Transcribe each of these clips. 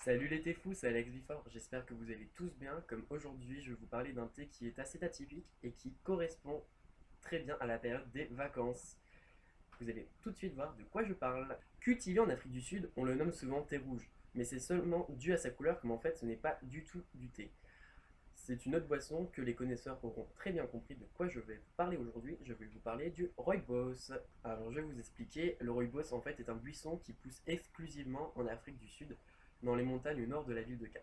Salut les thés fous, c'est Alex Bifort, j'espère que vous allez tous bien. Comme aujourd'hui, je vais vous parler d'un thé qui est assez atypique et qui correspond très bien à la période des vacances. Vous allez tout de suite voir de quoi je parle. Cultivé en Afrique du Sud, on le nomme souvent thé rouge, mais c'est seulement dû à sa couleur, comme en fait ce n'est pas du tout du thé. C'est une autre boisson que les connaisseurs auront très bien compris de quoi je vais vous parler aujourd'hui. Je vais vous parler du rooibos. Alors je vais vous expliquer, le rooibos en fait est un buisson qui pousse exclusivement en Afrique du Sud, dans les montagnes au nord de la ville de Cap.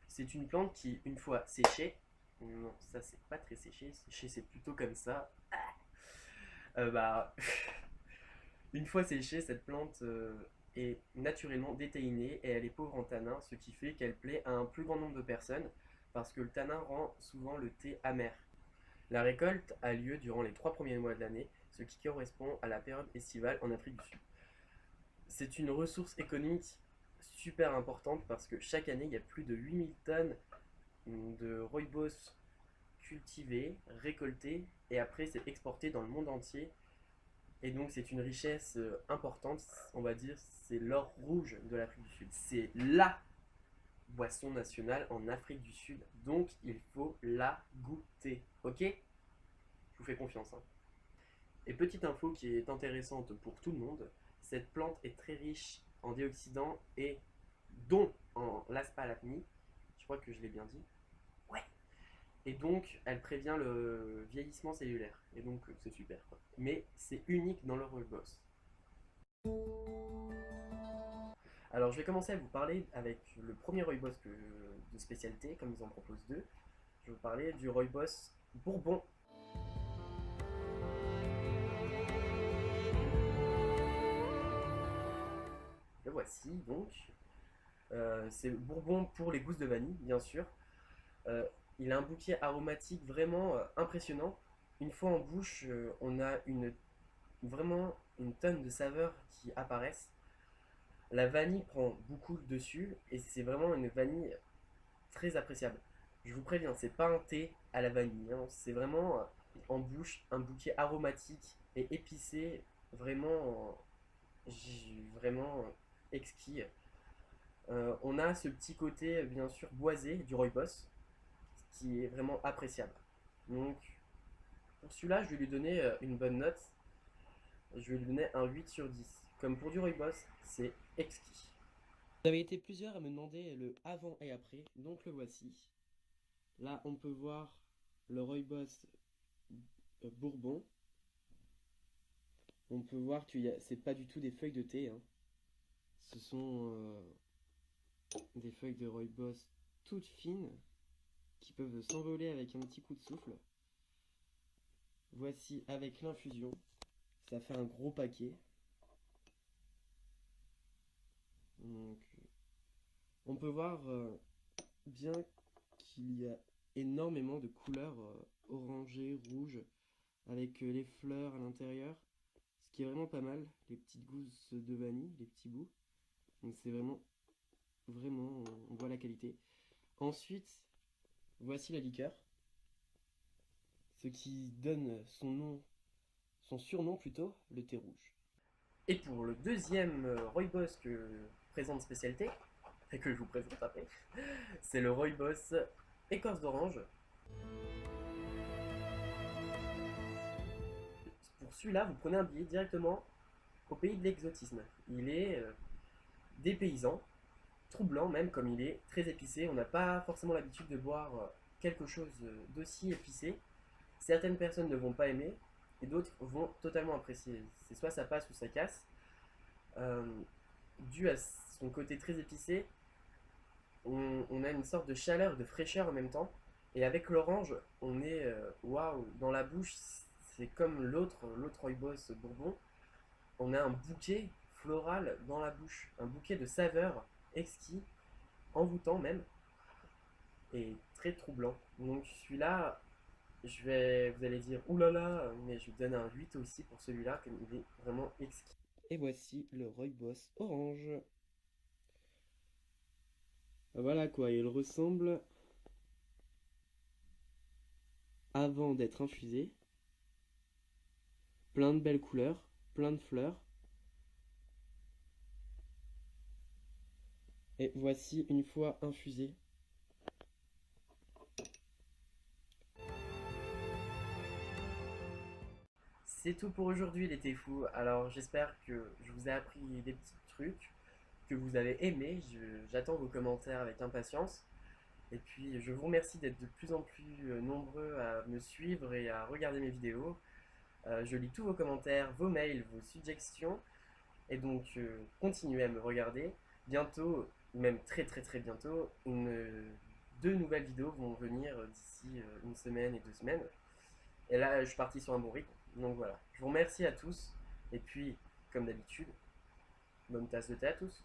C'est une plante qui, une fois séchée, non, ça c'est pas très séché c'est plutôt comme ça. Bah, une fois séchée, cette plante est naturellement détainée et elle est pauvre en tanin, ce qui fait qu'elle plaît à un plus grand nombre de personnes parce que le tanin rend souvent le thé amer. La récolte a lieu durant les 3 premiers mois de l'année, ce qui correspond à la période estivale en Afrique du Sud. C'est une ressource économique super importante parce que chaque année, il y a plus de 8000 tonnes de rooibos cultivés, récoltés, et après c'est exporté dans le monde entier. Et donc c'est une richesse importante, on va dire, c'est l'or rouge de l'Afrique du Sud. C'est LA boisson nationale en Afrique du Sud, donc il faut la goûter, ok? Je vous fais confiance, hein. Et petite info qui est intéressante pour tout le monde, cette plante est très riche en antioxydants et dont en l'aspalatnie, je crois que je l'ai bien dit. Ouais. Et donc, elle prévient le vieillissement cellulaire. Et donc, c'est super, quoi. Mais c'est unique dans le rooibos. Alors, je vais commencer à vous parler avec le premier rooibos de spécialité, comme ils en proposent deux. Je vais vous parler du rooibos Bourbon. Le voici donc. C'est Bourbon pour les gousses de vanille, bien sûr. Euh, il a un bouquet aromatique vraiment impressionnant. Une fois en bouche, on a vraiment une tonne de saveurs qui apparaissent. La vanille prend beaucoup le dessus et c'est vraiment une vanille très appréciable. Je vous préviens, c'est pas un thé à la vanille, hein. C'est vraiment en bouche un bouquet aromatique et épicé, vraiment, vraiment exquis. On a ce petit côté bien sûr boisé du rooibos qui est vraiment appréciable. Donc pour celui-là, je vais lui donner une bonne note. Je vais lui donner un 8 sur 10. Comme pour du rooibos, c'est exquis. Vous avez été plusieurs à me demander le avant et après, donc le voici. Là, on peut voir le rooibos bourbon. On peut voir que c'est pas du tout des feuilles de thé, hein. Ce sont des feuilles de rooibos toutes fines qui peuvent s'envoler avec un petit coup de souffle. Voici avec l'infusion. Ça fait un gros paquet. Donc, on peut voir bien qu'il y a énormément de couleurs orangées, rouges, avec les fleurs à l'intérieur, ce qui est vraiment pas mal, les petites gousses de vanille, les petits bouts. Donc c'est vraiment, on voit la qualité. Ensuite, voici la liqueur, ce qui donne son surnom plutôt, le thé rouge. Et pour le deuxième rooibos que présente spécialité, et que je vous présente après, c'est le rooibos écorce d'orange. Pour celui-là, vous prenez un billet directement au pays de l'exotisme. Il est dépaysant, troublant même, comme il est très épicé. On n'a pas forcément l'habitude de boire quelque chose d'aussi épicé. Certaines personnes ne vont pas aimer et d'autres vont totalement apprécier. C'est soit ça passe ou ça casse. Euh, Dû à son côté très épicé, on a une sorte de chaleur et de fraîcheur en même temps. Et avec l'orange, on est waouh, dans la bouche, c'est comme l'autre rooibos bourbon. On a un bouquet floral dans la bouche, un bouquet de saveurs exquis, envoûtant même, et très troublant. Donc celui-là, vous allez dire oulala, mais je vous donne un 8 aussi pour celui-là, comme il est vraiment exquis. Et voici le rooibos orange. Voilà quoi, il ressemble avant d'être infusé. Plein de belles couleurs, plein de fleurs. Et voici une fois infusé. C'est tout pour aujourd'hui les fous. Alors j'espère que je vous ai appris des petits trucs, que vous avez aimé. J'attends vos commentaires avec impatience. Et puis je vous remercie d'être de plus en plus nombreux à me suivre et à regarder mes vidéos. Je lis tous vos commentaires, vos mails, vos suggestions. Et donc continuez à me regarder. Bientôt, même très très très bientôt, deux nouvelles vidéos vont venir d'ici une semaine et 2 semaines. Et là, je suis parti sur un bon rythme. Donc voilà. Je vous remercie à tous. Et puis, comme d'habitude, bonne tasse de thé à tous.